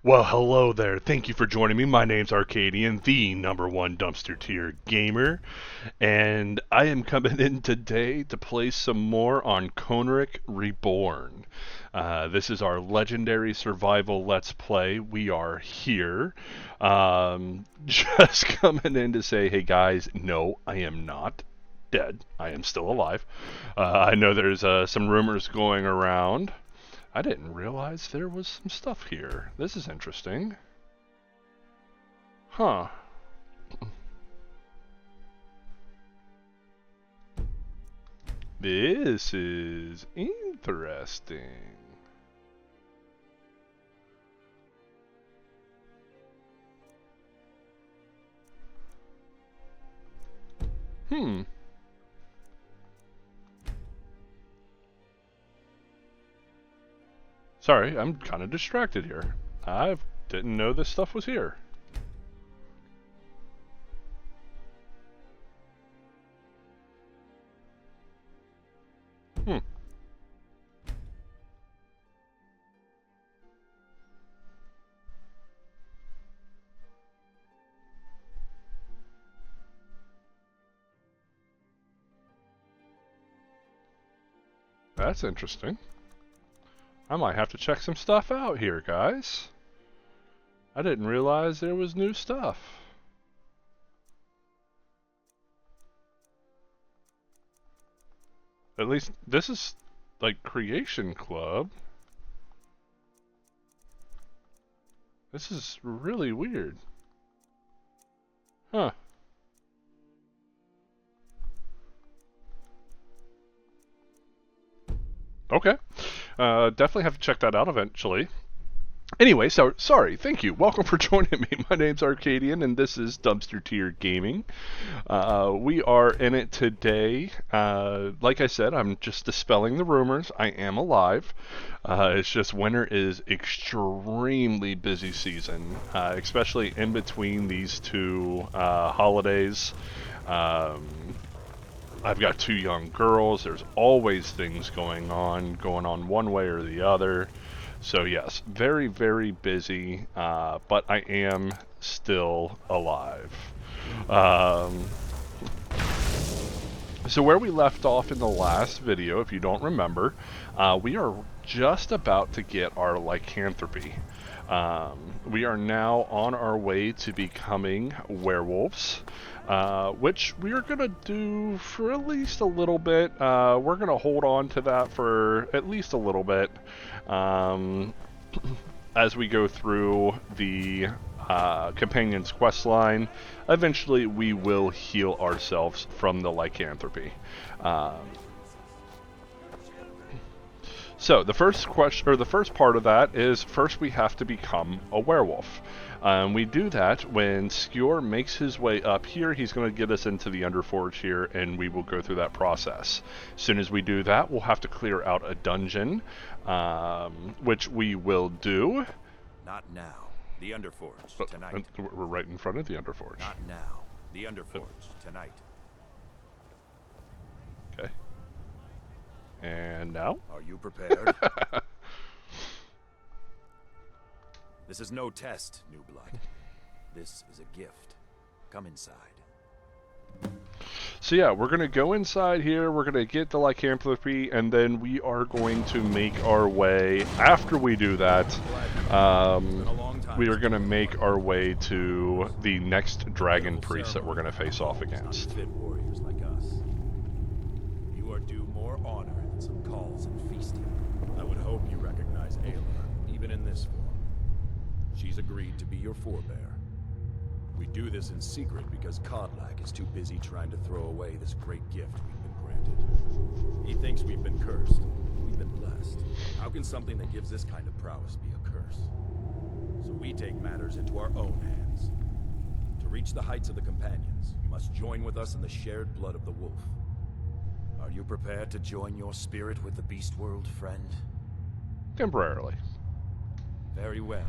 Well, hello there. Thank you for joining me. My name's Arcadian, the number one dumpster tier gamer, and I am coming in today to play some more on Konrik Reborn. This is our legendary survival let's play. We are here. Just coming in to say, hey guys, no, I am not dead. I am still alive. I know there's some rumors going around. I didn't realize there was some stuff here. This is interesting. Huh. This is interesting. Hmm. Sorry, I'm kind of distracted here. I didn't know this stuff was here. Hmm. That's interesting. I might have to check some stuff out here, guys. I didn't realize there was new stuff. At least this is like Creation Club. This is really weird. Huh. Okay. Definitely have to check that out eventually. Anyway, so sorry, thank you. Welcome for joining me. My name's Arcadian, and this is Dumpster Tier Gaming. We are in it today. Like I said, I'm just dispelling the rumors. I am alive. It's just winter is extremely busy season, especially in between these two holidays. Um, I've got two young girls. There's always things going on one way or the other. So yes, very, very busy, but I am still alive. Um, so where we left off in the last video, if you don't remember, we are just about to get our lycanthropy. We are now on our way to becoming werewolves, which we are going to do for at least a little bit. We're going to hold on to that for at least a little bit as we go through the companion's quest line. Eventually, we will heal ourselves from the lycanthropy. So the first question, or the first part of that, is first we have to become a werewolf. We do that when Skewer makes his way up here. He's going to get us into the Underforge here, and we will go through that process. As soon as we do that, we'll have to clear out a dungeon, which we will do. Not now. The Underforge tonight. We're right in front of the Underforge. Not now. The Underforge tonight. Okay. And now? Are you prepared? This is no test, new blood. This is a gift. Come inside. So yeah, we're going to go inside here, we're going to get the lycanthropy, and then we are going to make our way, after we do that, we are going to make our way to the next dragon priest that we're going to face off against. Fit warriors like us. You are due more honor than some calls and feasting. I would hope you recognize Ayla, even in this form. She's agreed to be your forebear. We do this in secret because Kodlak is too busy trying to throw away this great gift we've been granted. He thinks we've been cursed. We've been blessed. How can something that gives this kind of prowess be a curse? So we take matters into our own hands. To reach the heights of the companions, you must join with us in the shared blood of the wolf. Are you prepared to join your spirit with the beast world, friend? Temporarily. Very well.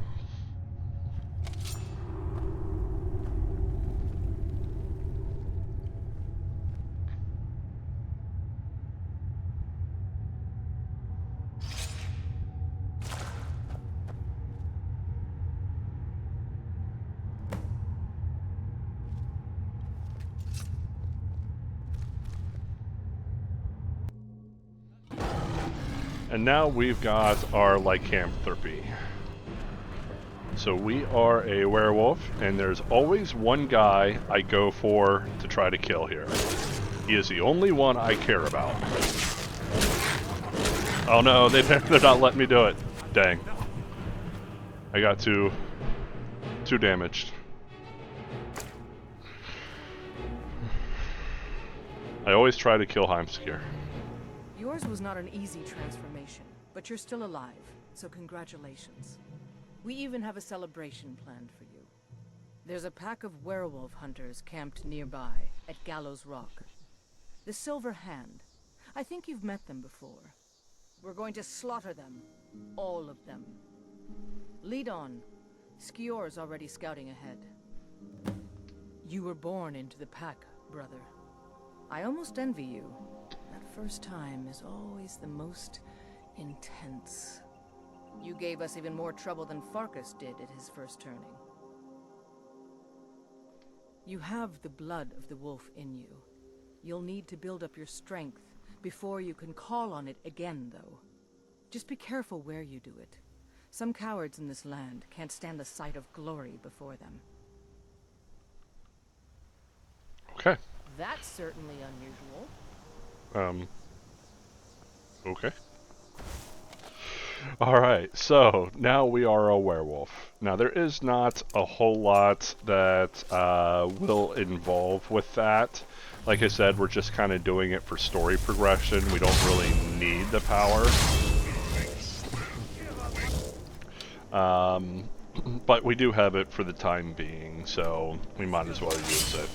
And now we've got our lycanthropy. So we are a werewolf, and there's always one guy I go for to try to kill here. He is the only one I care about. Oh no, they're not letting me do it. Dang. I got too damaged. I always try to kill Heimskir. Yours was not an easy transformation, but you're still alive, so congratulations. We even have a celebration planned for you. There's a pack of werewolf hunters camped nearby at Gallows Rock. The Silver Hand. I think you've met them before. We're going to slaughter them. All of them. Lead on. Skior's already scouting ahead. You were born into the pack, brother. I almost envy you. That first time is always the most intense. You gave us even more trouble than Farkas did at his first turning. You have the blood of the wolf in you. You'll need to build up your strength before you can call on it again, though. Just be careful where you do it. Some cowards in this land can't stand the sight of glory before them. Okay. That's certainly unusual. Okay. Alright, so now we are a werewolf. Now there is not a whole lot that will involve with that. Like I said, we're just kind of doing it for story progression. We don't really need the power. But we do have it for the time being, so we might as well use it.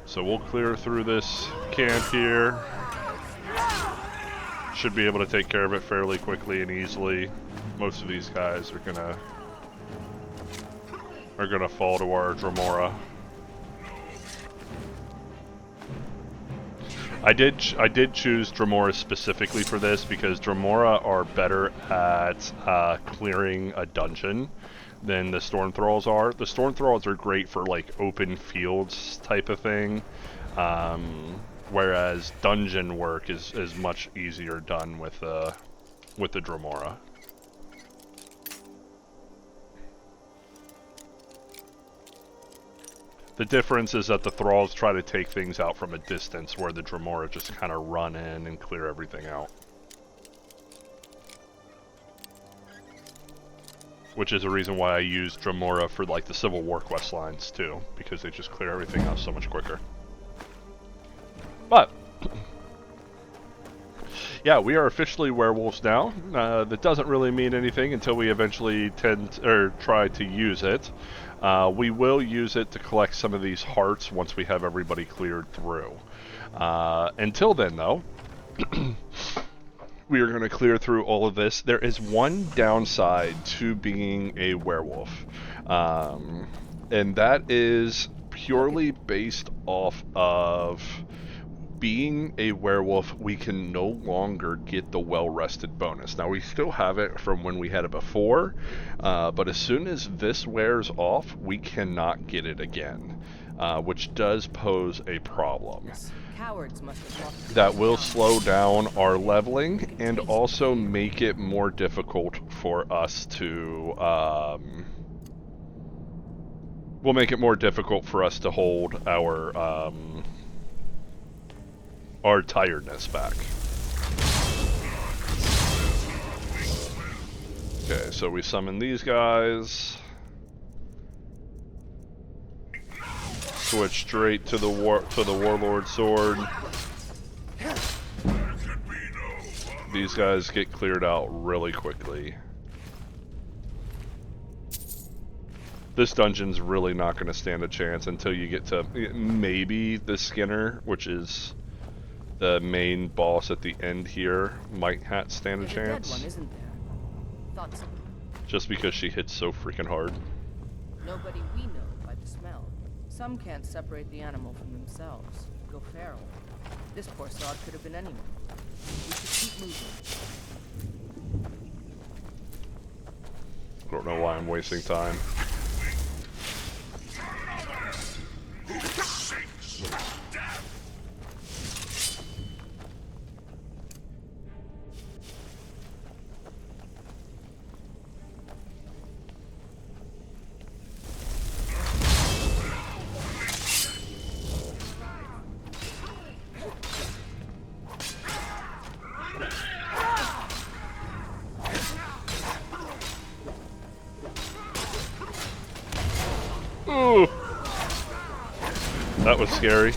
So we'll clear through this camp here. Should be able to take care of it fairly quickly and easily. Most of these guys are gonna fall to our Dremora. I did choose Dremora specifically for this because Dremora are better at clearing a dungeon than the Storm Thralls are. The Storm Thralls are great for like open fields type of thing, whereas dungeon work is much easier done with the Dremora. The difference is that the Thralls try to take things out from a distance, where the Dremora just kind of run in and clear everything out. Which is a reason why I use Dremora for like the Civil War quest lines too, because they just clear everything out so much quicker. But yeah, we are officially werewolves now. That doesn't really mean anything until we eventually try to use it. We will use it to collect some of these hearts once we have everybody cleared through. Until then, though, we are going to clear through all of this. There is one downside to being a werewolf, and that is purely based off of being a werewolf. We can no longer get the well-rested bonus. Now, we still have it from when we had it before, but as soon as this wears off, we cannot get it again, which does pose a problem. That will slow down our leveling and also make it more difficult for us to will make it more difficult for us to hold our tiredness back. Okay, so we summon these guys. Switch straight to the Warlord sword. These guys get cleared out really quickly. This dungeon's really not going to stand a chance until you get to maybe the Skinner, which is the main boss at the end here, might stand a chance. Dead one, isn't there? Thought so. Just because she hits so freaking hard. Nobody we know by the smell. Some can't separate the animal from themselves. Go feral. This poor sod could have been anyone. We should keep moving. I don't know why I'm wasting time. Ooh! That was scary.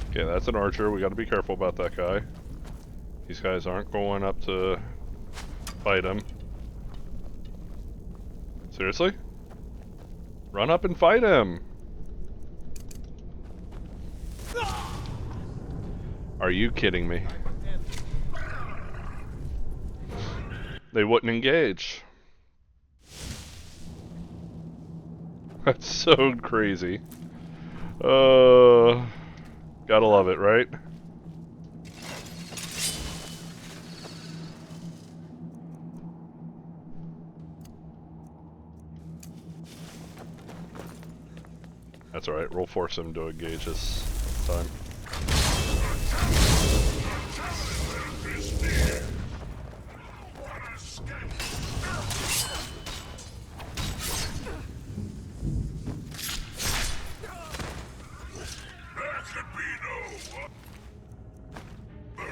Okay, that's an archer. We gotta be careful about that guy. These guys aren't going up to fight him. Seriously? Run up and fight him! Are you kidding me? They wouldn't engage. That's so crazy. Gotta love it, right? That's alright, we'll force him to engage this time.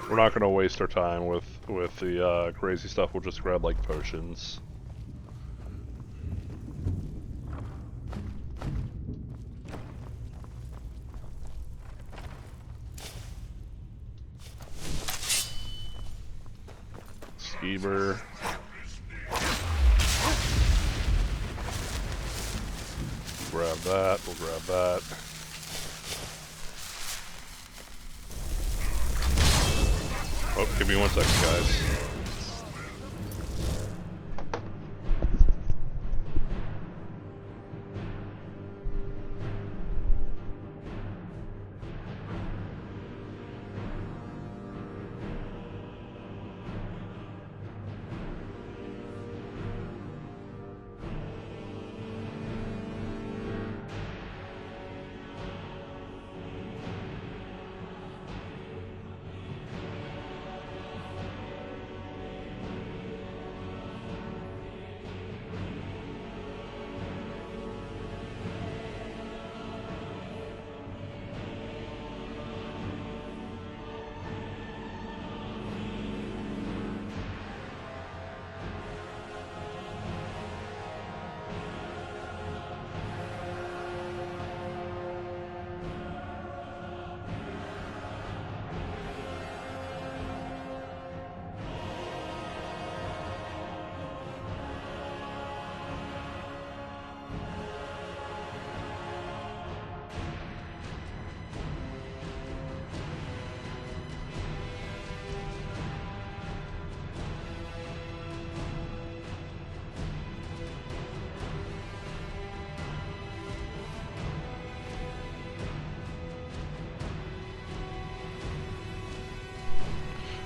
We're not gonna waste our time with the crazy stuff. We'll just grab like potions. Skeever. Grab that. We'll grab that. Oh, give me 1 second, guys.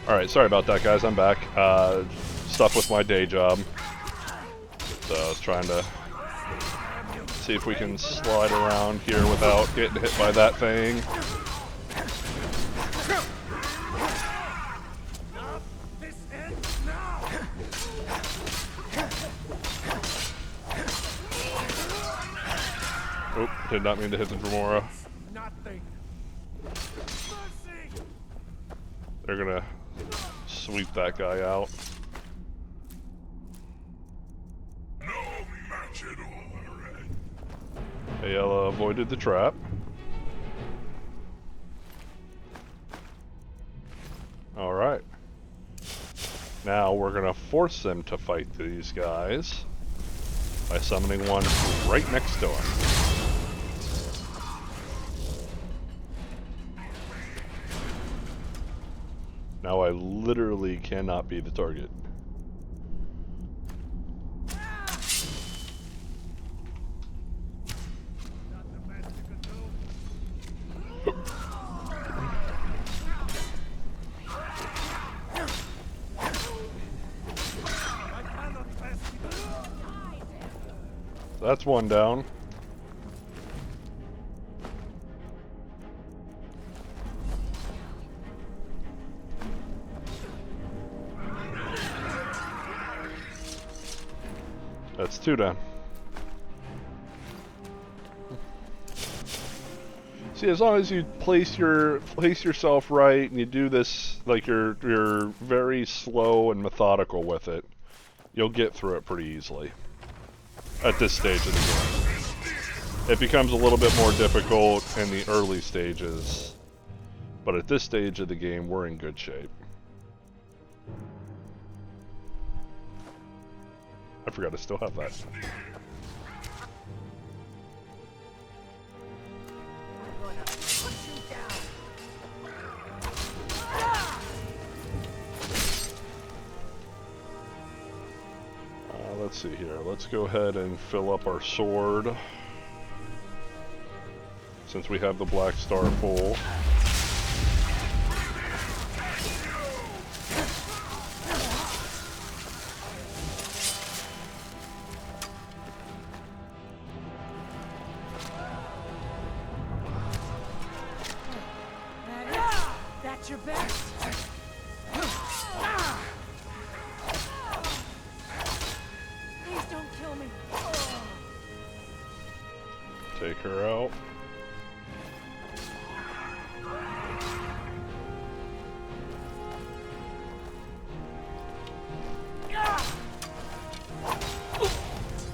Alright, sorry about that, guys. I'm back. Stuff with my day job. So I was trying to see if we can slide around here without getting hit by that thing. Oop, did not mean to hit the Dremora. They're gonna sweep that guy out. Ayala avoided the trap. Now we're gonna force them to fight these guys by summoning one right next to him. Now I literally cannot be the target. That's one down. That's two down. See, as long as you place yourself right and you do this like you're very slow and methodical with it, you'll get through it pretty easily. At this stage of the game. It becomes a little bit more difficult in the early stages, but at this stage of the game, we're in good shape. I forgot to still have that. Let's see here. Let's go ahead and fill up our sword. Since we have the black star full. That's your best. Take her out.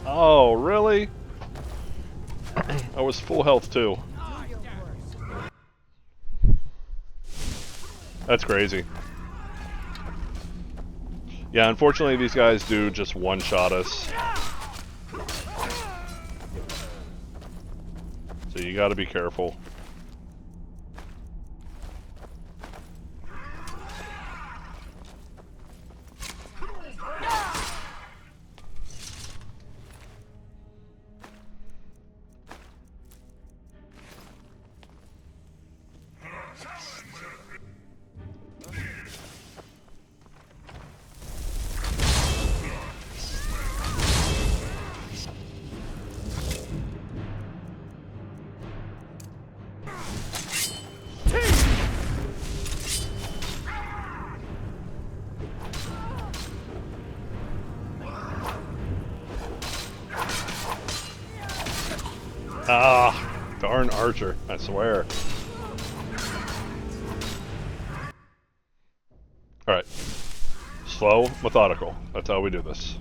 Oh, really? I was full health too. That's crazy. Yeah, unfortunately these guys do just one-shot us. So you gotta be careful. Ah, darn archer, I swear. Alright. Slow, methodical. That's how we do this.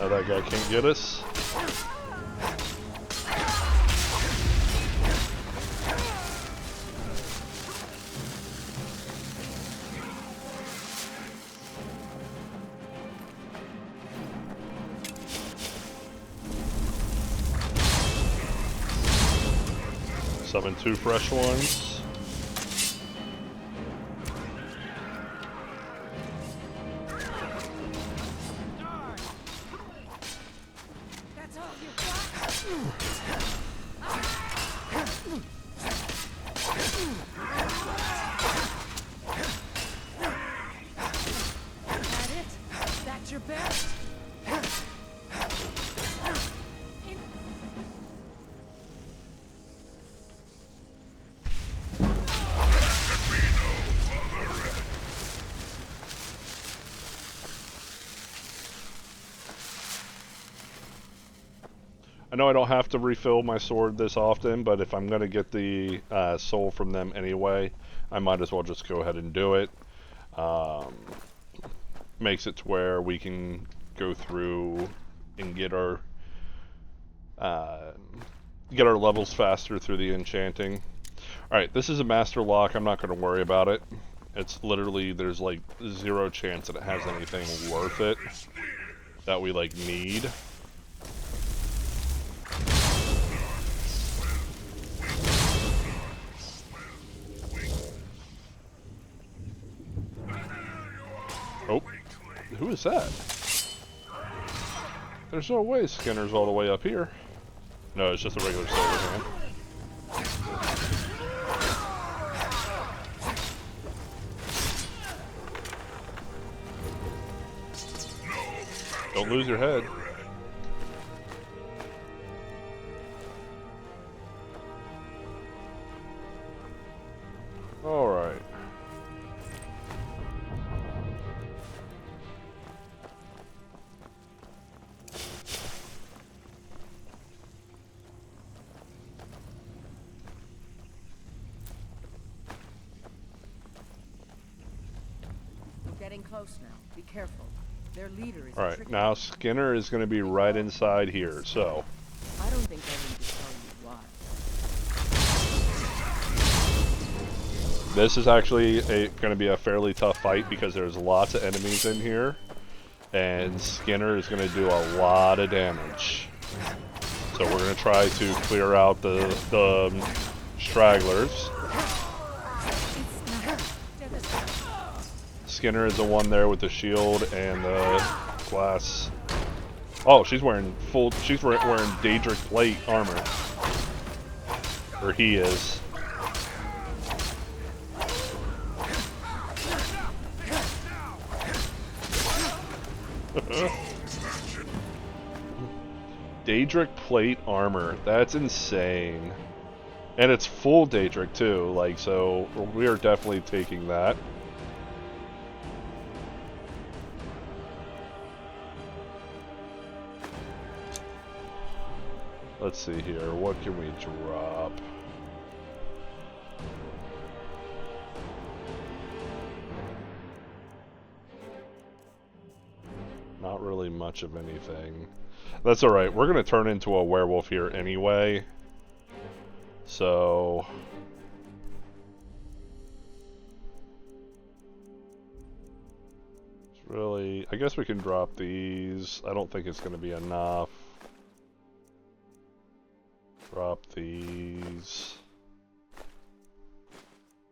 Now that guy can't get us. Summon 2 fresh ones. That's all you got? That it? That's your best? I know I don't have to refill my sword this often, but if I'm going to get the soul from them anyway, I might as well just go ahead and do it. Makes it to where we can go through and get our levels faster through the enchanting. Alright, this is a master lock. I'm not going to worry about it. It's literally, there's like 0 chance that it has anything worth it that we like need. Oh, who is that? There's no way Skinner's all the way up here. No, it's just a regular silver hand. Don't lose your head. Alright. Getting close now. Be careful. Their leader is Alright, now Skinner is going to be right inside here, so. I don't think I need to tell you why. This is actually going to be a fairly tough fight because there's lots of enemies in here. And Skinner is going to do a lot of damage. So we're going to try to clear out the stragglers. Skinner is the one there with the shield and the glass. Oh, she's wearing wearing Daedric plate armor. Or he is. Daedric plate armor. That's insane. And it's full Daedric too, like, so we are definitely taking that. Let's see here, what can we drop? Not really much of anything. That's alright, we're gonna turn into a werewolf here anyway. So... it's really... I guess we can drop these. I don't think it's gonna be enough. Drop these.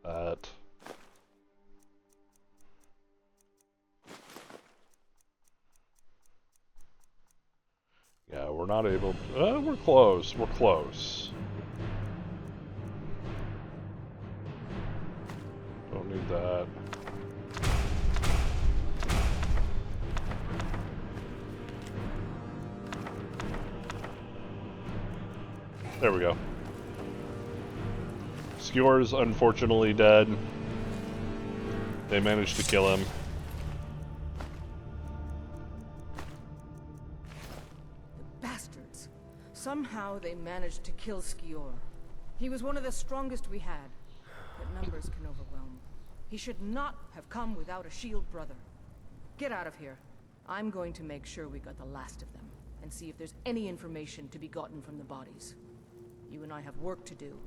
That. Yeah, we're not able to, we're close. We're close. Don't need that. There we go. Skewer's unfortunately dead. They managed to kill him. The bastards. Somehow they managed to kill Skyrim. He was one of the strongest we had, but numbers can overwhelm. He should not have come without a shield brother. Get out of here. I'm going to make sure we got the last of them, and see if there's any information to be gotten from the bodies. You and I have work to do.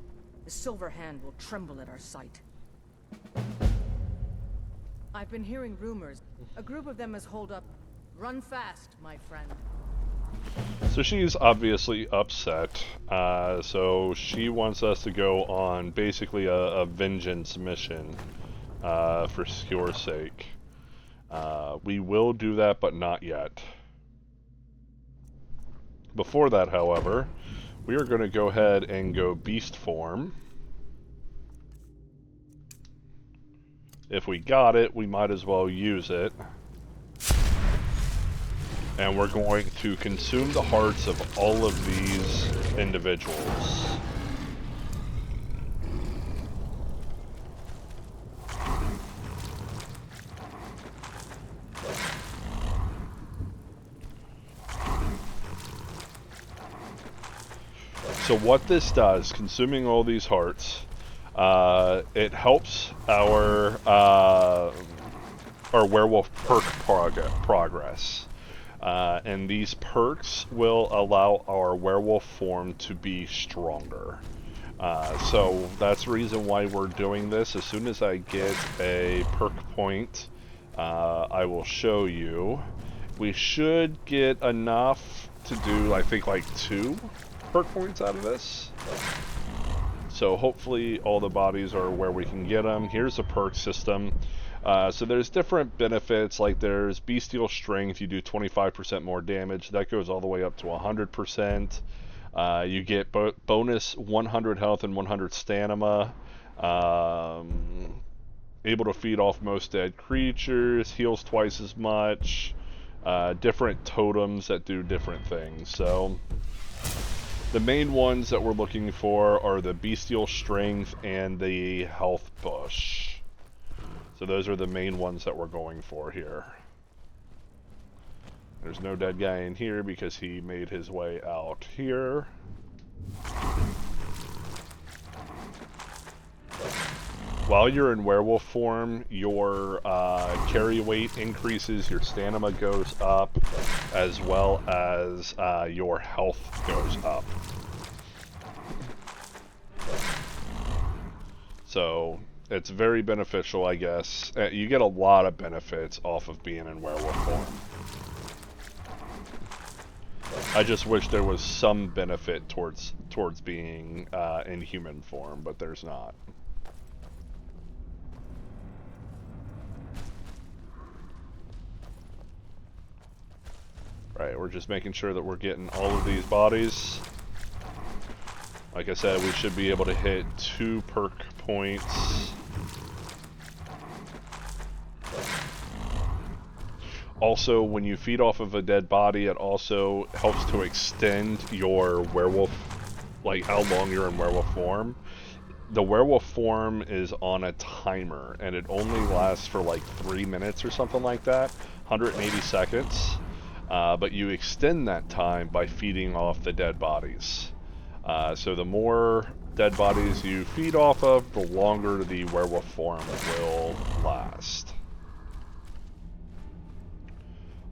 The Silver Hand will tremble at our sight. I've been hearing rumors. A group of them has holed up. Run fast, my friend. So she's obviously upset. So she wants us to go on basically a vengeance mission for Skewer's sake. We will do that, but not yet. Before that, however, we are going to go ahead and go beast form. If we got it, we might as well use it. And we're going to consume the hearts of all of these individuals. So what this does, consuming all these hearts, it helps our werewolf perk progress. And these perks will allow our werewolf form to be stronger. So that's the reason why we're doing this. As soon as I get a perk point, I will show you. We should get enough to do, I think, like 2 perk points out of this. So hopefully all the bodies are where we can get them. Here's a perk system. So there's different benefits, like there's bestial strength, you do 25% more damage. That goes all the way up to 100%. You get bonus 100 health and 100 stamina. Able to feed off most dead creatures, heals twice as much. Different totems that do different things. So the main ones that we're looking for are the bestial strength and the health bush. So those are the main ones that we're going for here. There's no dead guy in here because he made his way out here. While you're in werewolf form, your carry weight increases, your stamina goes up, as well as your health goes up. So it's very beneficial, I guess. You get a lot of benefits off of being in werewolf form. I just wish there was some benefit towards being in human form, but there's not. Right, we're just making sure that we're getting all of these bodies. Like I said, we should be able to hit 2 perk points. Also, when you feed off of a dead body, it also helps to extend your werewolf, like how long you're in werewolf form. The werewolf form is on a timer, and it only lasts for like 3 minutes or something like that, 180 seconds. But you extend that time by feeding off the dead bodies. So the more dead bodies you feed off of, the longer the werewolf form will last.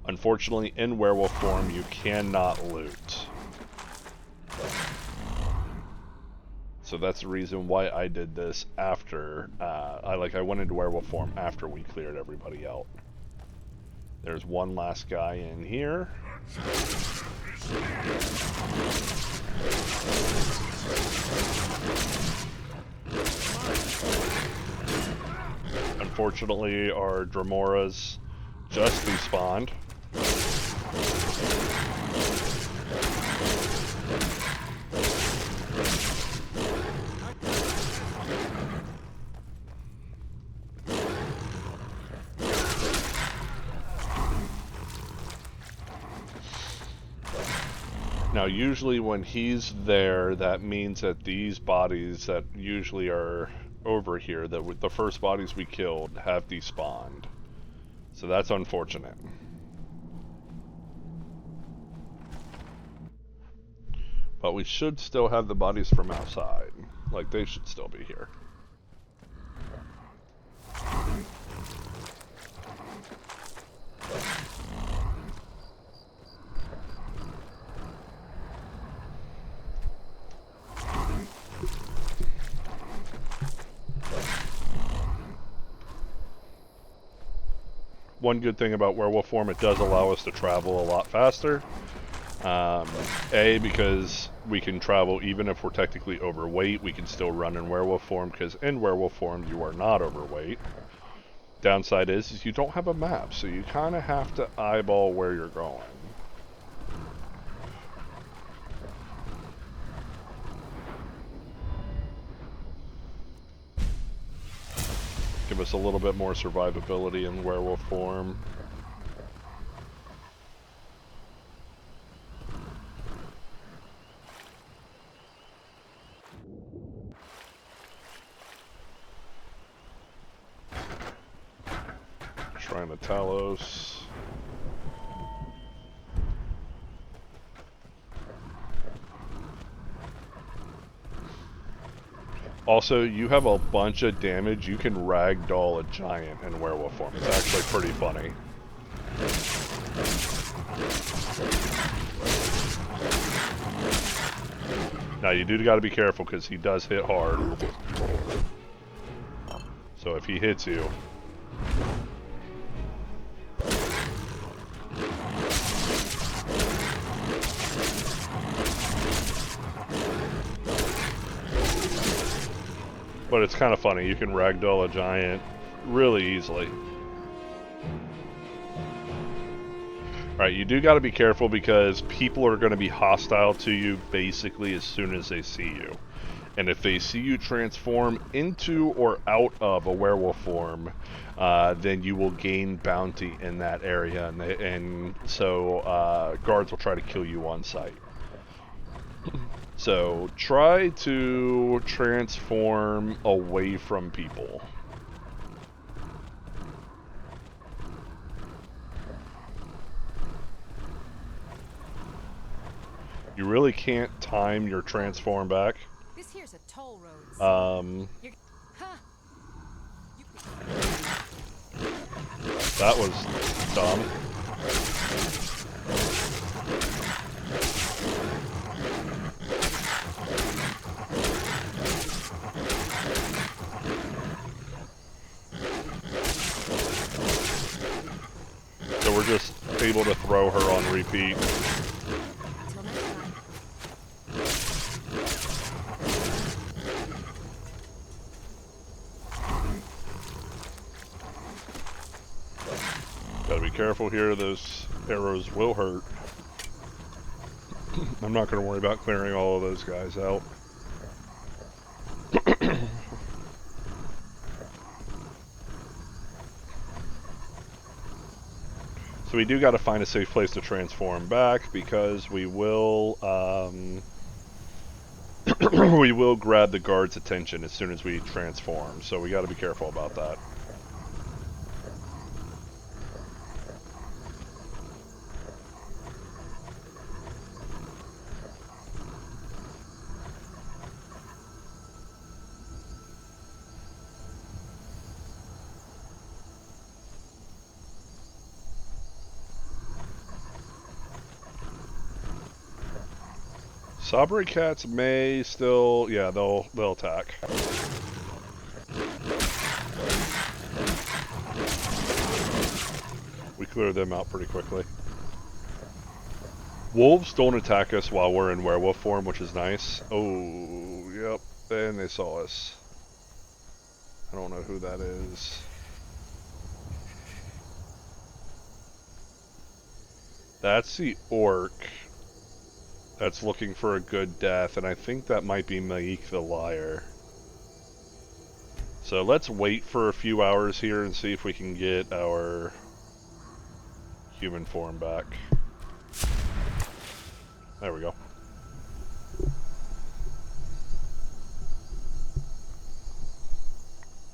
Unfortunately, in werewolf form, you cannot loot. So that's the reason why I did this after, I went into werewolf form after we cleared everybody out. There's one last guy in here. Unfortunately, our Dramoras just respawned. Now, usually when he's there, that means that these bodies that usually are over here, that the first bodies we killed, have despawned. So that's unfortunate. But we should still have the bodies from outside. Like, they should still be here. One good thing about werewolf form, it does allow us to travel a lot faster. A, because we can travel even if we're technically overweight, we can still run in werewolf form, because in werewolf form you are not overweight. Downside is you don't have a map, so you kind of have to eyeball where you're going. Give us a little bit more survivability in werewolf form. Shrine of Talos. Also, you have a bunch of damage. You can ragdoll a giant in werewolf form. It's actually pretty funny. Now, you do got to be careful because he does hit hard. So if he hits you... But it's kind of funny. You can ragdoll a giant really easily. Alright, you do got to be careful because people are going to be hostile to you basically as soon as they see you. And if they see you transform into or out of a werewolf form, then you will gain bounty in that area. And so guards will try to kill you on sight. So try to transform away from people. You really can't time your transform back. This here's a toll road. That was dumb. So we're just able to throw her on repeat. Gotta be careful here, those arrows will hurt. I'm not gonna worry about clearing all of those guys out. So we do gotta find a safe place to transform back because we will, we will grab the guard's attention as soon as we transform, so we gotta be careful about that. Sabri cats may still, yeah, they'll attack. We clear them out pretty quickly. Wolves don't attack us while we're in werewolf form, which is nice. Oh, yep, and they saw us. I don't know who that is. That's the orc that's looking for a good death, and I think that might be Maik the Liar. So let's wait for a few hours here and see if we can get our human form back. There we go.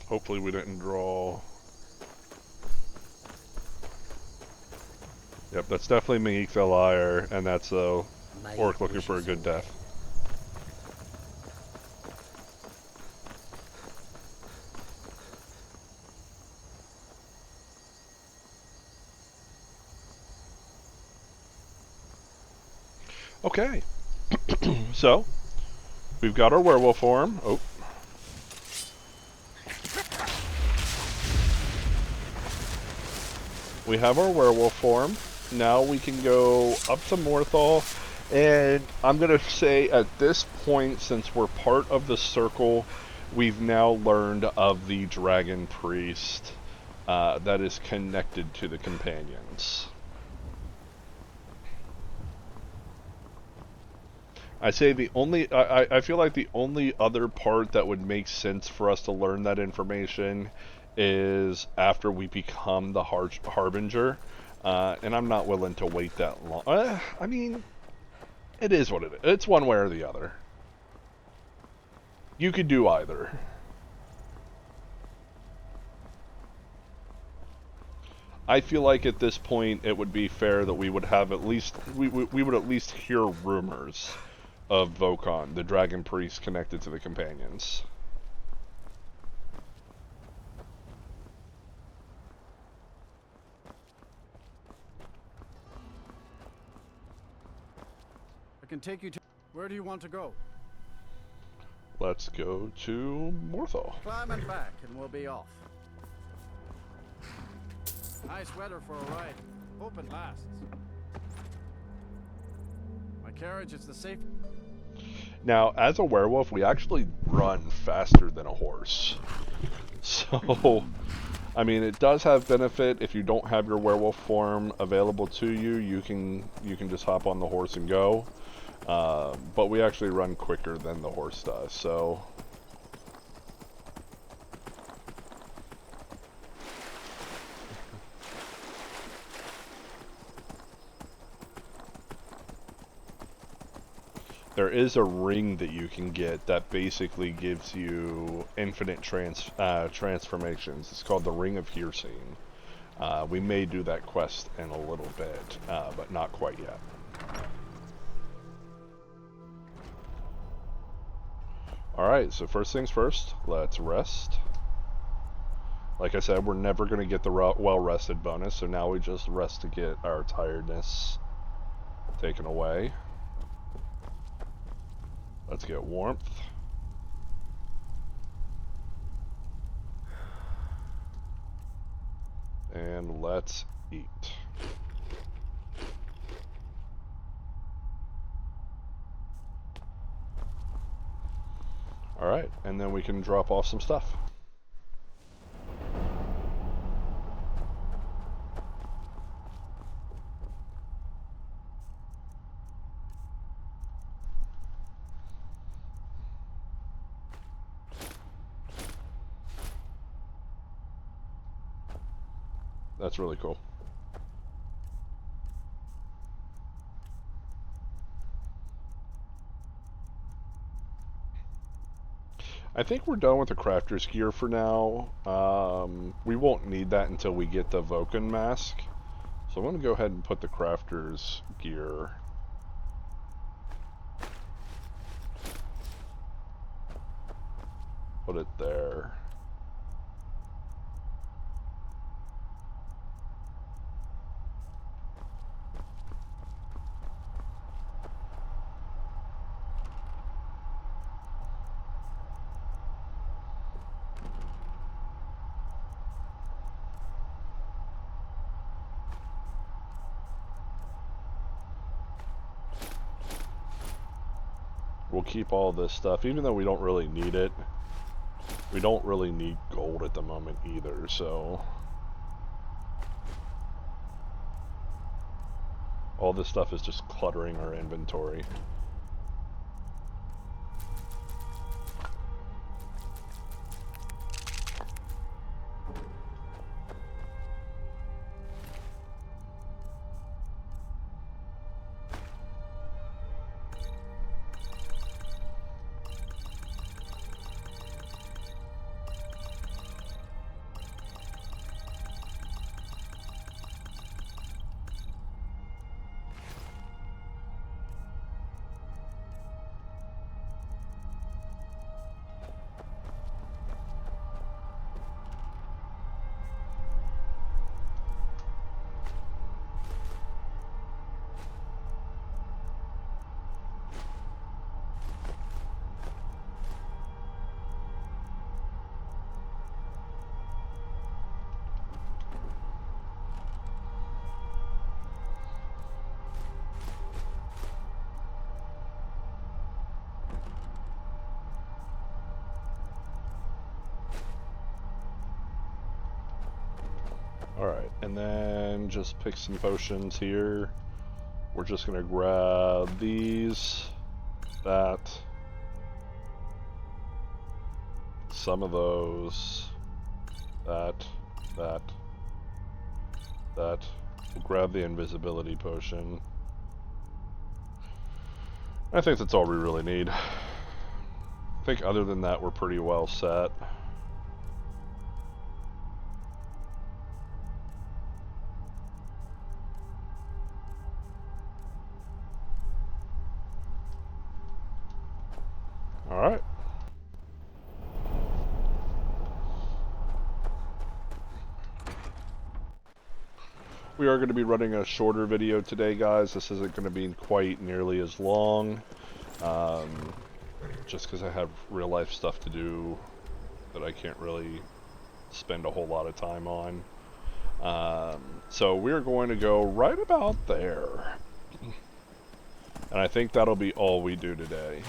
Hopefully we didn't draw... Yep, that's definitely Maik the Liar, and that's a orc looking for a good death. Okay. So, we've got our werewolf form. Oh. We have our werewolf form. Now we can go up to Morthal And I'm going to say at this point, since we're part of the circle, we've now learned of the dragon priest that is connected to the companions. I say the only, I feel like the only other part that would make sense for us to learn that information is after we become the Harbinger. And I'm not willing to wait that long. I mean, it is what it is. It's one way or the other. You could do either. I feel like at this point it would be fair that we would have at least we would at least hear rumors of Vokon, the dragon priest connected to the companions. I can take you to... Where do you want to go? Let's go to Morthal. Climb and back, and we'll be off. Nice weather for a ride. Hope it lasts. My carriage is the safe... Now, as a werewolf, we actually run faster than a horse. So, I mean, it does have benefit. If you don't have your werewolf form available to you, you can just hop on the horse and go. But we actually run quicker than the horse does, so... There is a ring that you can get that basically gives you infinite transformations. It's called the Ring of Hearsing. We may do that quest in a little bit, but not quite yet. Alright, so first things first, let's rest. Like I said, we're never going to get the well-rested bonus, so now we just rest to get our tiredness taken away. Let's get warmth. And let's eat. Alright, and then we can drop off some stuff. That's really cool. I think we're done with the crafter's gear for now. We won't need that until we get the Vulcan mask. So I'm going to go ahead and put the crafter's gear. Put it there. We'll keep all this stuff, even though we don't really need it. We don't really need gold at the moment either, so... all this stuff is just cluttering our inventory. Alright, and then just pick some potions here. We're just gonna grab these, that, some of those, that. We'll grab the invisibility potion. I think that's all we really need. I think other than that, we're pretty well set. Alright. We are going to be running a shorter video today, guys. This isn't going to be quite nearly as long. Just because I have real life stuff to do that I can't really spend a whole lot of time on. So we're going to go right about there. And I think that'll be all we do today.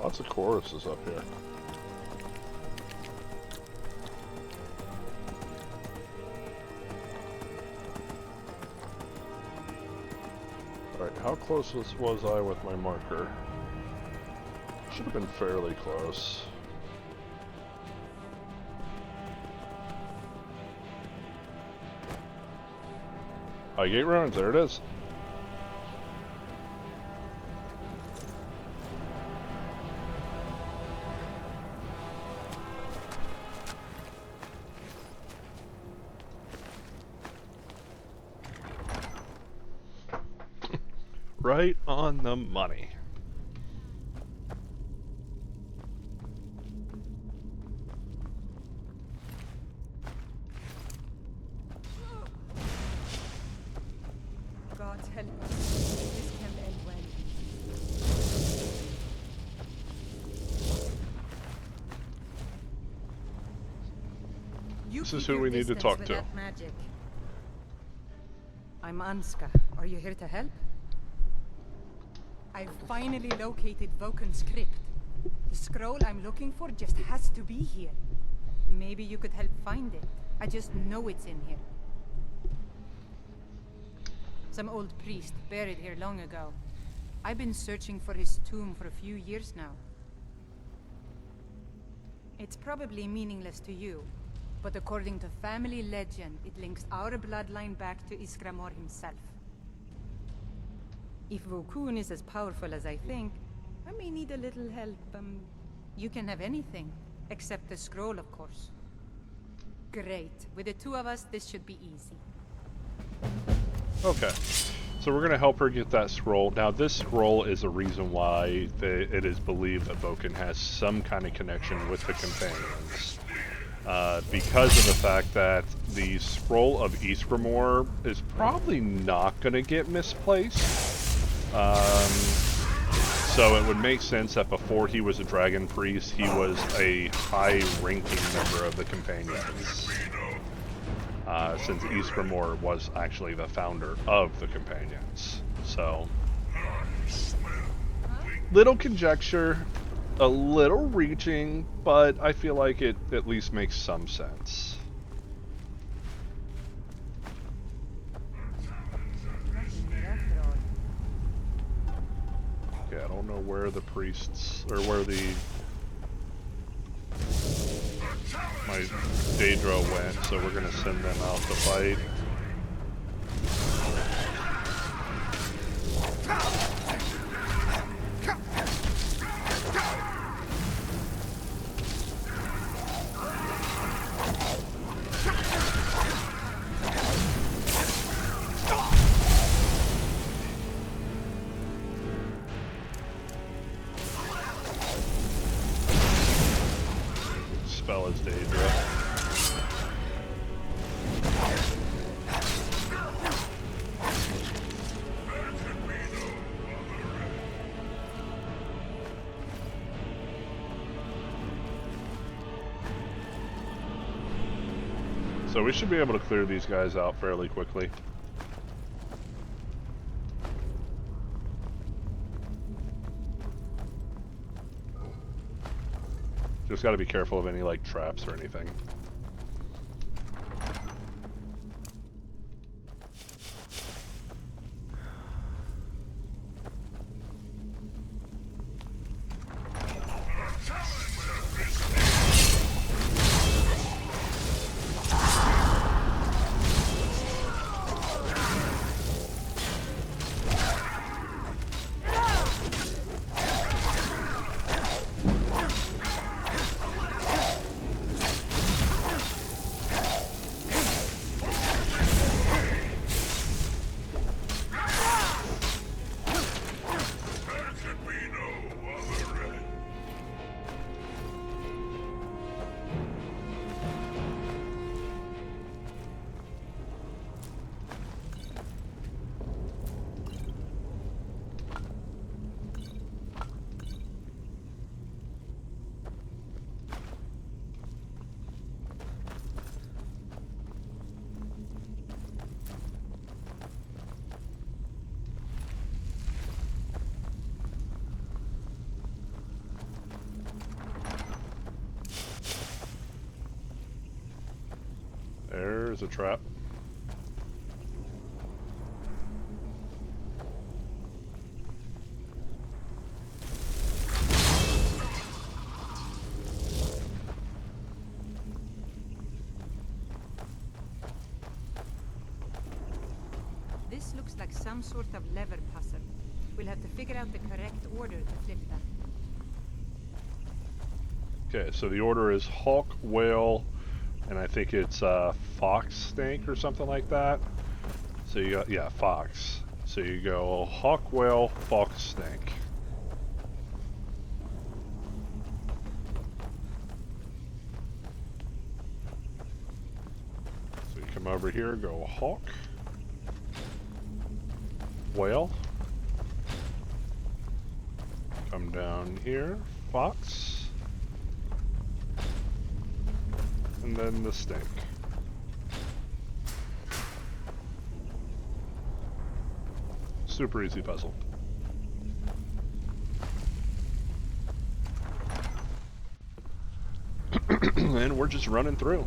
Lots of choruses up here. Alright, how close was I with my marker? Should have been fairly close. Gate ruins, there it is. Right on the money. God help us. This can't end well. This is who we need to talk to. Magic. I'm Anska. Are you here to help? I've finally located Vulcan's crypt. The scroll I'm looking for just has to be here. Maybe you could help find it. I just know it's in here. Some old priest buried here long ago. I've been searching for his tomb for a few years now. It's probably meaningless to you, but according to family legend, it links our bloodline back to Iskramor himself. If Vokun is as powerful as I think, I may need a little help. You can have anything, except the scroll, of course. Great. With the two of us, this should be easy. Okay, so we're going to help her get that scroll. Now, this scroll is a reason why it is believed that Vulcan has some kind of connection with the companions. Because of the fact that the scroll of Iskramor is probably not going to get misplaced. So it would make sense that before he was a dragon priest, he was a high-ranking member of the companions. Since Iskramor was actually the founder of the companions. So, little conjecture, a little reaching, but I feel like it at least makes some sense. Okay, I don't know where the priests, or where my Daedra went, so we're gonna send them out to fight. So we should be able to clear these guys out fairly quickly. Just got to be careful of any like traps or anything. There's a trap. This looks like some sort of lever puzzle. We'll have to figure out the correct order to flip them. Okay, so the order is Hawk, Whale, and I think it's Fox Snake or something like that. So you got, yeah, Fox. So you go Hawk, Whale, Fox, Snake. So you come over here, go Hawk, Whale. Come down here, Fox. And then the Snake. Super easy puzzle. And we're just running through.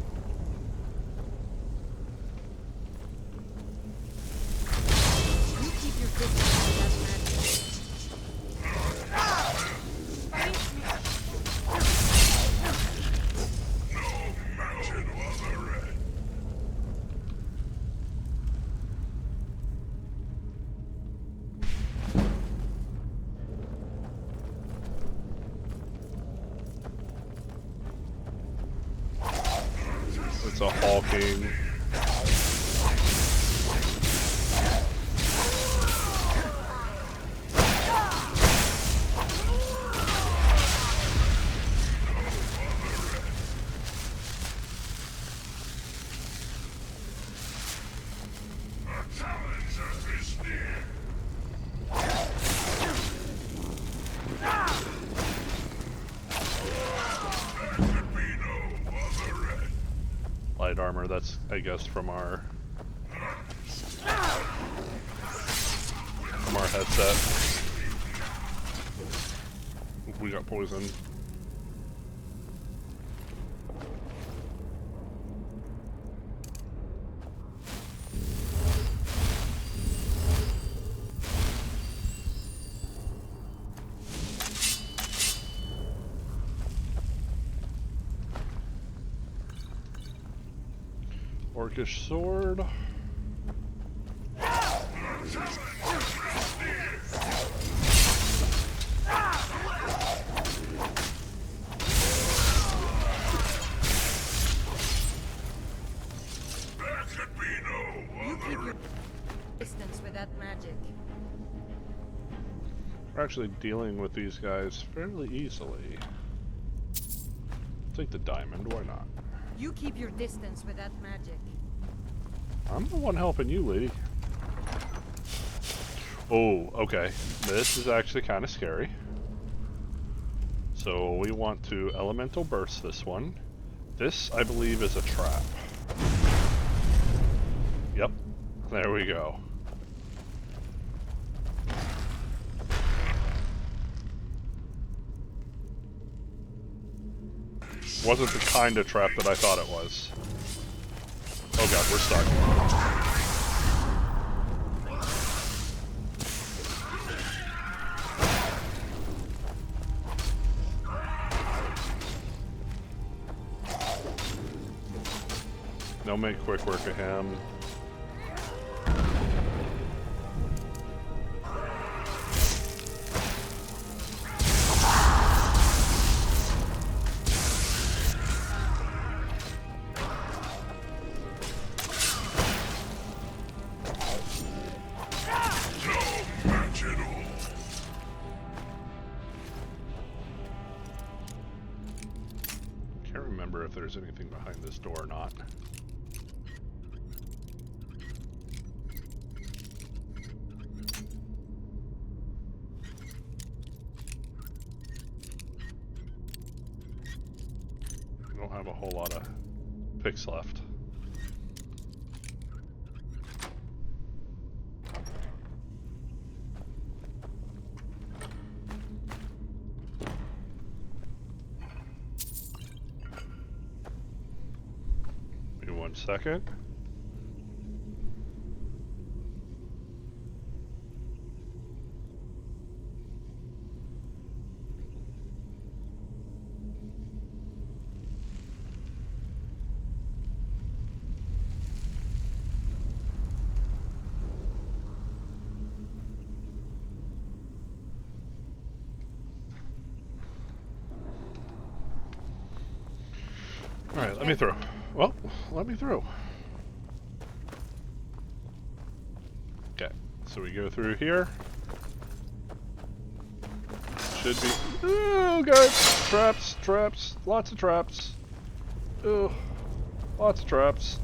You keep your distance with that man. It's a hawking. Light armor, that's, I guess, from our headset. We got poison. Orcish sword. You keep your distance with that magic. We're actually dealing with these guys fairly easily. Take the diamond, why not? You keep your distance with that magic. I'm the one helping you, lady. Oh, okay. This is actually kind of scary. So we want to elemental burst this one. This, I believe, is a trap. Yep. There we go. Wasn't the kind of trap that I thought it was. Oh god, we're stuck. They'll make quick work of him. Can't remember if there's anything behind this door or not. I don't have a whole lot of picks left. Give me 1 second. Alright, let me through. Well, let me through. Okay, so we go through here. Should be... Oh, god! Traps, traps, lots of traps. Oh, lots of traps.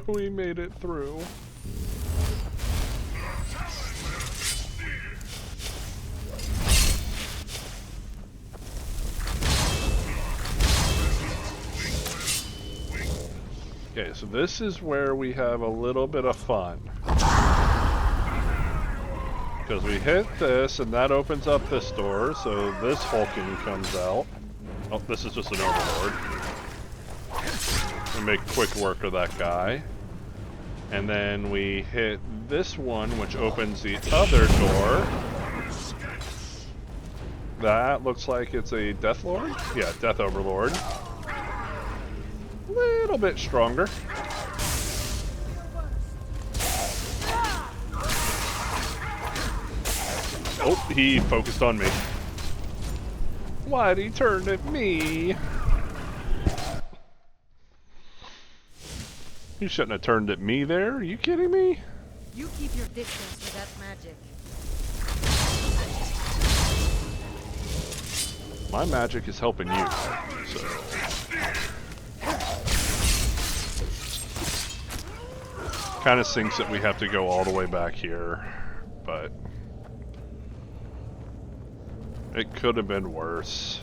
We made it through. Okay, so this is where we have a little bit of fun. Because we hit this, and that opens up this door, so this hulking comes out. Oh, this is just an overlord. We make quick work of that guy. And then we hit this one, which opens the other door. That looks like it's a Death Lord? Yeah, Death Overlord. Little bit stronger. Oh, he focused on me. Why'd he turn at me? He shouldn't have turned at me there. Are you kidding me? You keep your distance with that magic. My magic is helping you, so... Kind of sinks that we have to go all the way back here, but... It could have been worse.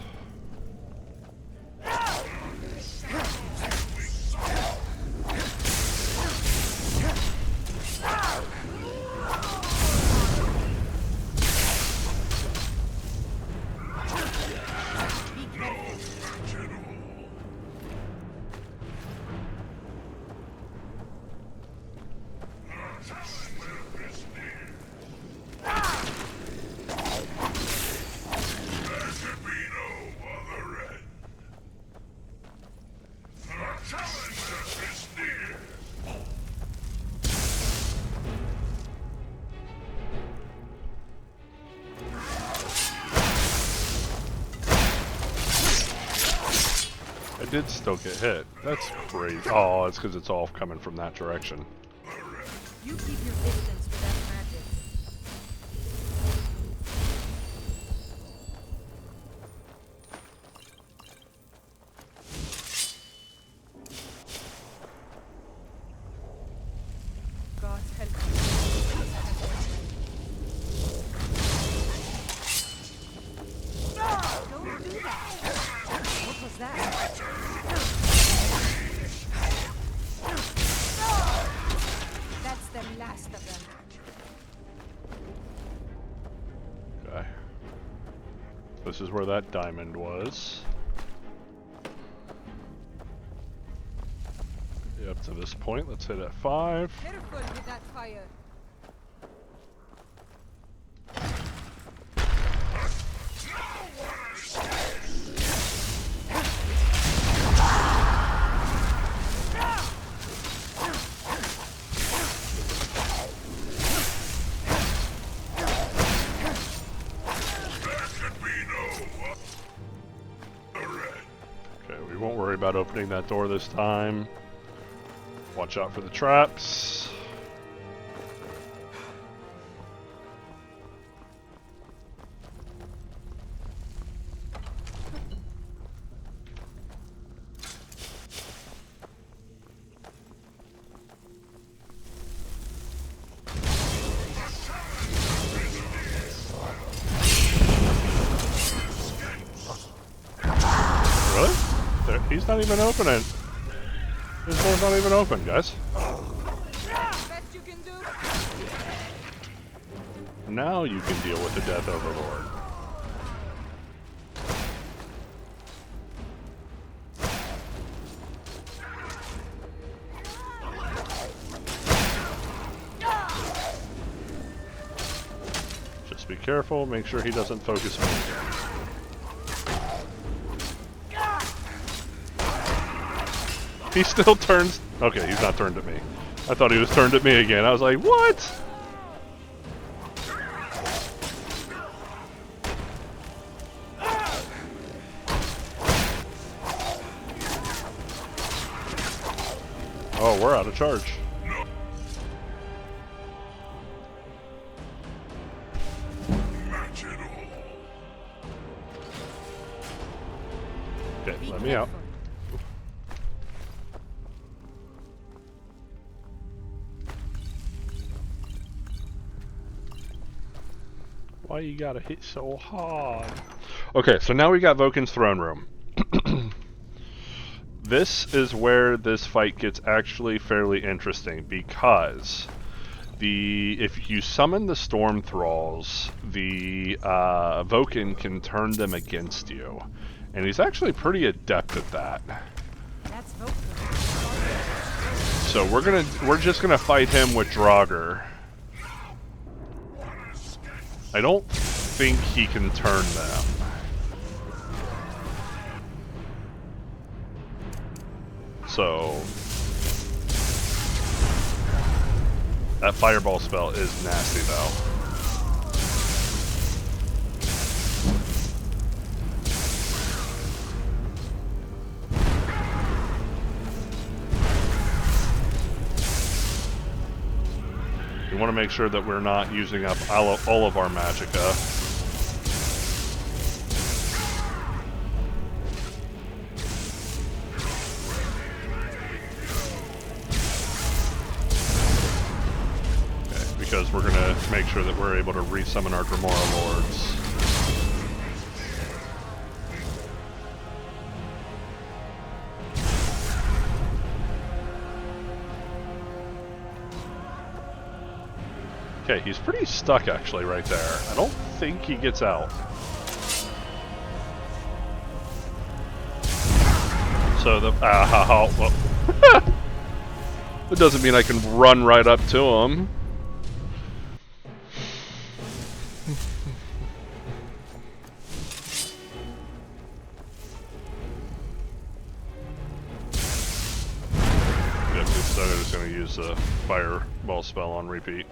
I did still get hit. That's crazy. Oh, it's because it's all coming from that direction. You keep your distance with that magic. God help you. Don't do that. What was that? This is where that diamond was. Up to this point, let's hit at 5. Careful with that fire. Okay, we won't worry about opening that door this time. Watch out for the traps. Really? He's not even opening. This door's not even open, guys. Best you can do. Now you can deal with the Death Overlord. Just be careful, make sure he doesn't focus me again. He still turns... Okay, he's not turned at me. I thought he was turned at me again. I was like, what? Oh, we're out of charge. Okay, let me out. Why you gotta hit so hard? Okay, so now we got Voken's throne room. This is where this fight gets actually fairly interesting because if you summon the Storm Thralls, the Voken can turn them against you, and he's actually pretty adept at that. That's Voken. So we're just gonna fight him with Draugr. I don't think he can turn them. So that fireball spell is nasty though. We want to make sure that we're not using up all of our magicka. Because we're going to make sure that we're able to resummon our Grimoire Lords. Okay, he's pretty stuck actually right there. I don't think he gets out. So the... well. It doesn't mean I can run right up to him. So I'm just going to use the fireball spell on repeat.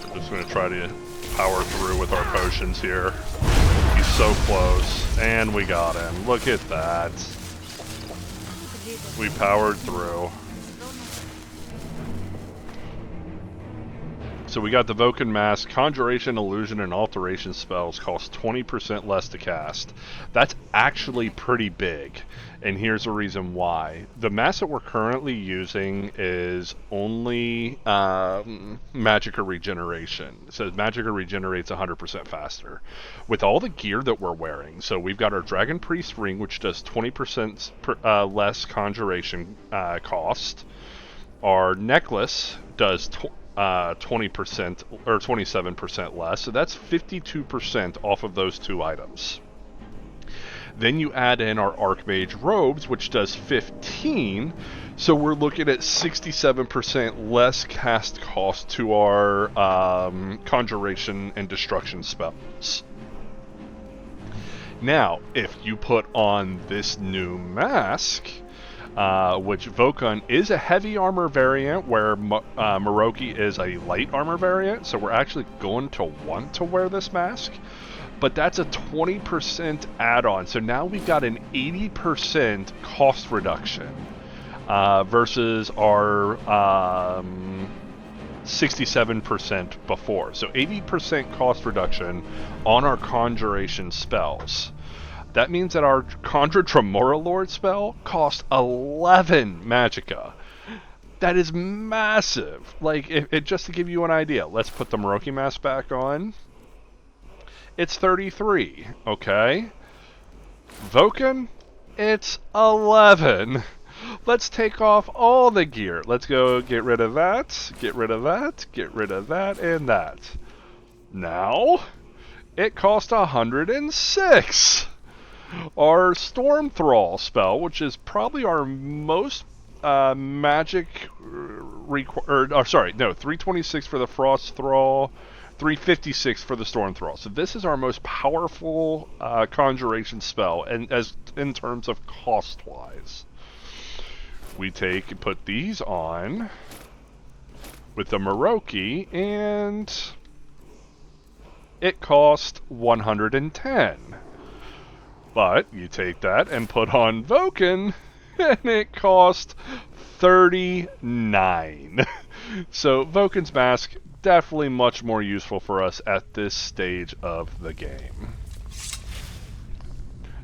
I'm just going to try to power through with our potions here. He's so close. And we got him. Look at that. We powered through. So we got the Vulcan Mask. Conjuration, Illusion, and Alteration spells cost 20% less to cast. That's actually pretty big, and here's the reason why. The mask that we're currently using is only Magicka Regeneration. It says Magicka regenerates 100% faster. With all the gear that we're wearing, so we've got our Dragon Priest ring, which does 20% less Conjuration cost. Our necklace does 20% or 27% less, so that's 52% off of those two items. Then you add in our Archmage robes, which does 15, so we're looking at 67% less cast cost to our conjuration and destruction spells. Now, if you put on this new mask, which Vulcan is a heavy armor variant, where Maroki is a light armor variant, so we're actually going to want to wear this mask. But that's a 20% add-on, so now we've got an 80% cost reduction versus our 67% before. So 80% cost reduction on our conjuration spells. That means that our Conjure Tremora Lord spell costs 11 Magicka. That is massive. Like, just to give you an idea, let's put the Maroki mask back on. It's 33, okay? Vulcan, it's 11. Let's take off all the gear. Let's go get rid of that, get rid of that, get rid of that, and that. Now, it costs 106. Our Storm Thrall spell, which is probably our most magic 326 for the Frost Thrall, 356 for the Storm Thrall. So this is our most powerful conjuration spell, and in terms of cost-wise. We put these on with the Maroki, and it cost 110. But you take that and put on Vulcan, and it cost 39. So Vulcan's mask, definitely much more useful for us at this stage of the game.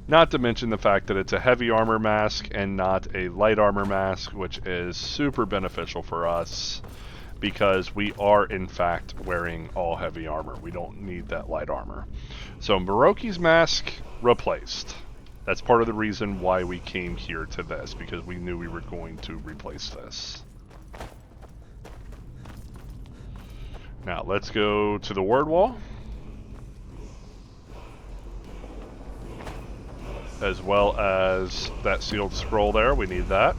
Not to mention the fact that it's a heavy armor mask and not a light armor mask, which is super beneficial for us because we are in fact wearing all heavy armor. We don't need that light armor. So Maroki's mask replaced. That's part of the reason why we came here to this, because we knew we were going to replace this. Now let's go to the word wall, as well as that sealed scroll there. We need that.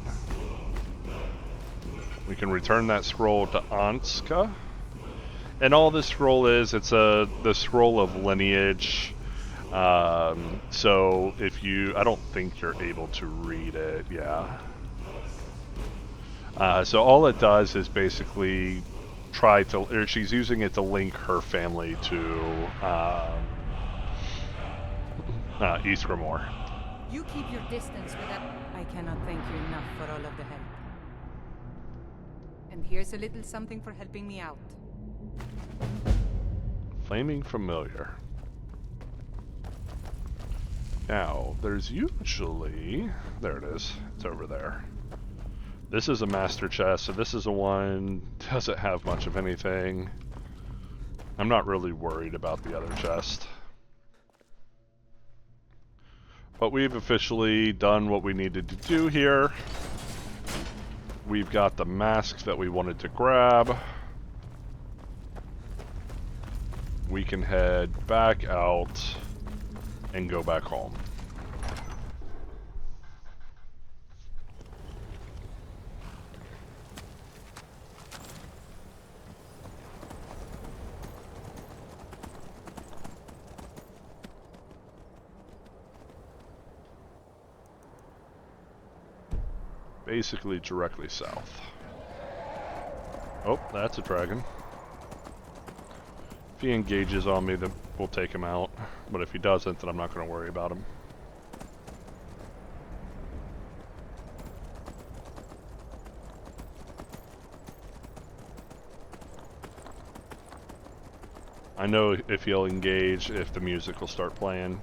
We can return that scroll to Anska. And all this scroll is, it's the scroll of lineage. So if I don't think you're able to read it, yeah. So all it does is basically she's using it to link her family to Ysgramor. You keep your distance with that. I cannot thank you enough for all of the help. And here's a little something for helping me out. Flaming Familiar. Now, there's usually... There it is. It's over there. This is a master chest, so this is the one doesn't have much of anything. I'm not really worried about the other chest. But we've officially done what we needed to do here. We've got the masks that we wanted to grab. We can head back out and go back home. Basically directly south. Oh, that's a dragon. If he engages on me, then we'll take him out. But if he doesn't, then I'm not going to worry about him. I know if he'll engage, if the music will start playing.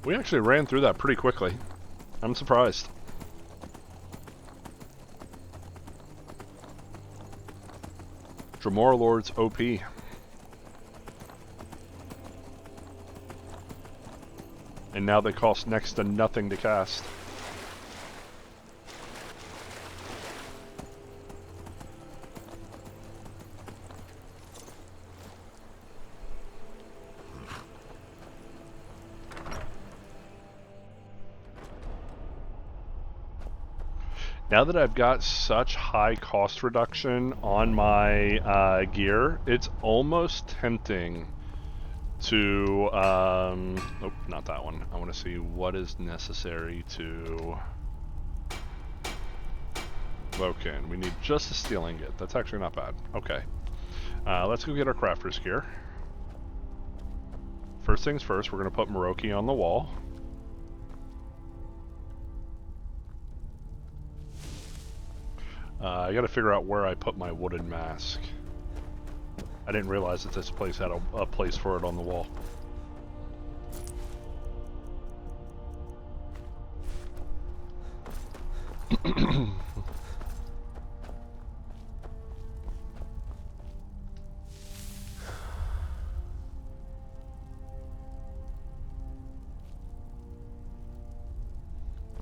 We actually ran through that pretty quickly. I'm surprised. Dremora Lord's OP. And now they cost next to nothing to cast. Now that I've got such high cost reduction on my gear, it's almost tempting to, oh, not that one. I want to see what is necessary to Woken. We need just a steel ingot. That's actually not bad. Okay. Let's go get our crafter's gear. First things first, we're going to put Maroki on the wall. I gotta figure out where I put my wooden mask. I didn't realize that this place had a place for it on the wall.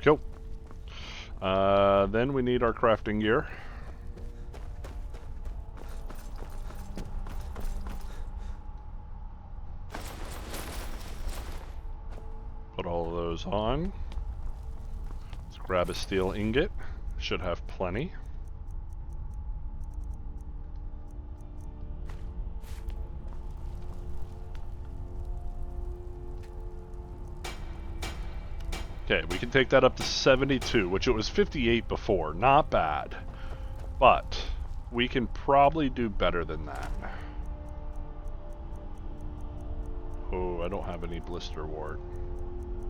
Cool. Then we need our crafting gear. Put all of those on. Let's grab a steel ingot. Should have plenty. Okay, we can take that up to 72, which it was 58 before. Not bad. But we can probably do better than that. Oh, I don't have any blister ward.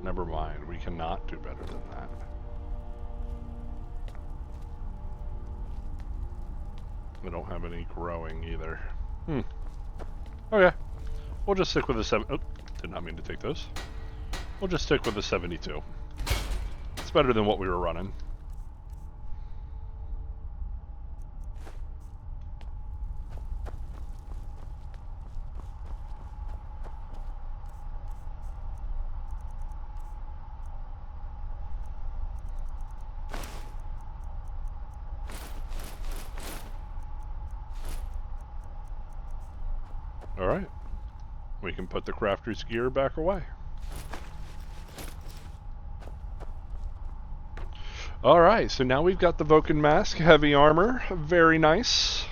Never mind, we cannot do better than that. I don't have any growing either. Okay. We'll just stick with the 7... Oh, did not mean to take those. We'll just stick with the 72. It's better than what we were running. Alright. We can put the crafter's gear back away. Alright, so now we've got the Vulcan Mask, heavy armor, very nice.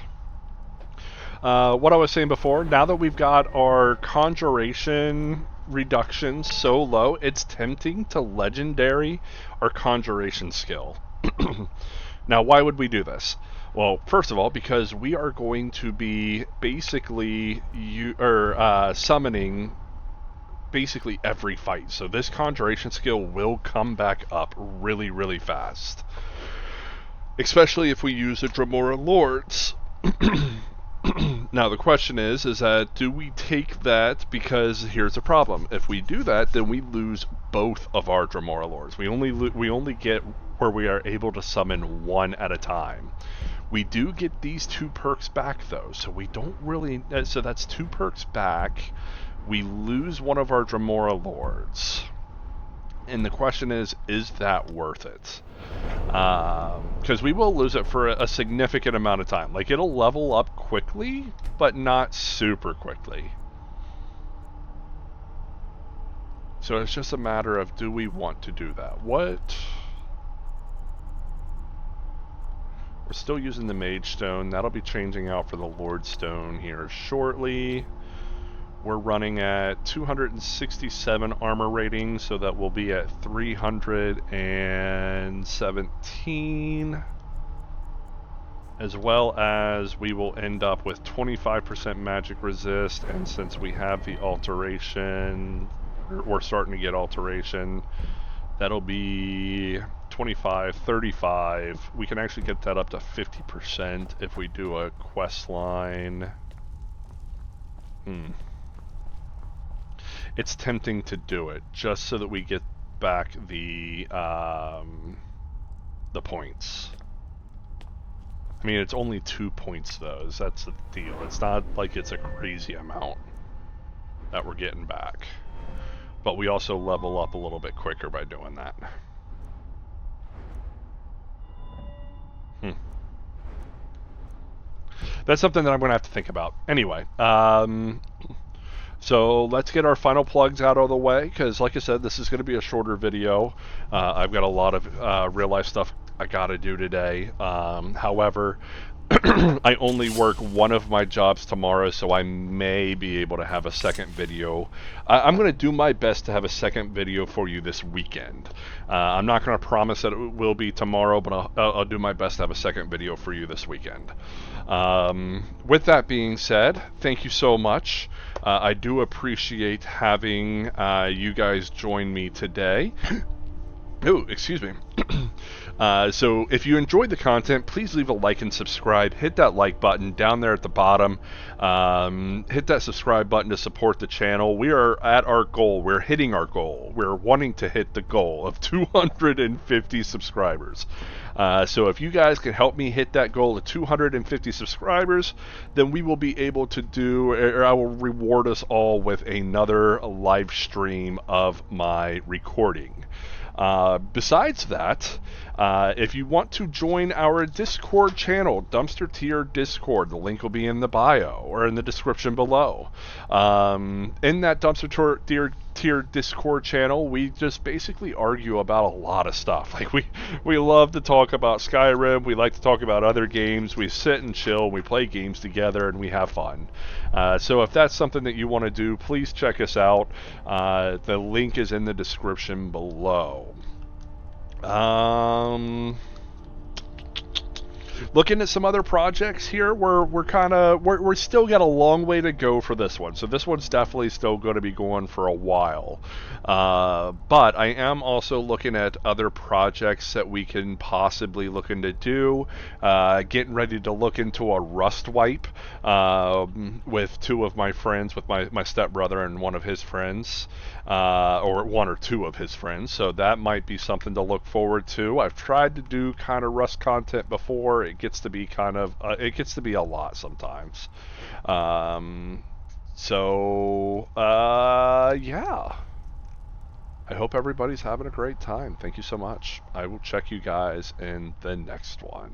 What I was saying before, now that we've got our conjuration reduction so low, it's tempting to legendary our conjuration skill. Now, why would we do this? Well, first of all, because we are going to be basically summoning basically every fight. So this conjuration skill will come back up really, really fast. Especially if we use the Dremora Lords. Now the question is that do we take that, because here's the problem. If we do that, then we lose both of our Dremora Lords. We only get where we are able to summon one at a time. We do get these 2 perks back though, so we don't really, so that's 2 perks back. We lose one of our Dremora Lords. And the question is that worth it? Because we will lose it for a significant amount of time. Like, it'll level up quickly, but not super quickly. So it's just a matter of, do we want to do that? What? We're still using the Mage Stone. That'll be changing out for the Lord Stone here shortly. We're running at 267 armor rating, so that will be at 317, as well as we will end up with 25% magic resist, and since we have the alteration, we're starting to get alteration, that'll be 25, 35. We can actually get that up to 50% if we do a quest line. It's tempting to do it just so that we get back the points. I mean, it's only 2 points though. That's the deal. It's not like it's a crazy amount that we're getting back. But we also level up a little bit quicker by doing that. That's something that I'm going to have to think about. Anyway, so let's get our final plugs out of the way, because like I said, this is going to be a shorter video. I've got a lot of real life stuff I got to do today. However, I only work one of my jobs tomorrow, so I may be able to have a second video. I'm going to do my best to have a second video for you this weekend. I'm not going to promise that it will be tomorrow, but I'll do my best to have a second video for you this weekend. With that being said, thank you so much. I do appreciate having you guys join me today. Oh, excuse me. So if you enjoyed the content, please leave a like and subscribe. Hit that like button down there at the bottom. Hit that subscribe button to support the channel. We are at our goal. We're hitting our goal. We're wanting to hit the goal of 250 subscribers. So if you guys can help me hit that goal of 250 subscribers, then we will be able to do, or I will reward us all with another live stream of my recording. Besides that, if you want to join our Discord channel, Dumpster Tier Discord, the link will be in the bio or in the description below. In that Dumpster Tier Discord channel, we just basically argue about a lot of stuff. Like we love to talk about Skyrim, we like to talk about other games, we sit and chill, we play games together, and we have fun. So if that's something that you want to do, please check us out. The link is in the description below. Looking at some other projects here, we're still got a long way to go for this one. So this one's definitely still going to be going for a while. But I am also looking at other projects that we can possibly look into do. Getting ready to look into a rust wipe with two of my friends, with my stepbrother and one of his friends, or one or two of his friends. So that might be something to look forward to. I've tried to do kind of rust content before. It gets to be kind of it gets to be a lot sometimes. Yeah. I hope everybody's having a great time. Thank you so much. I will check you guys in the next one.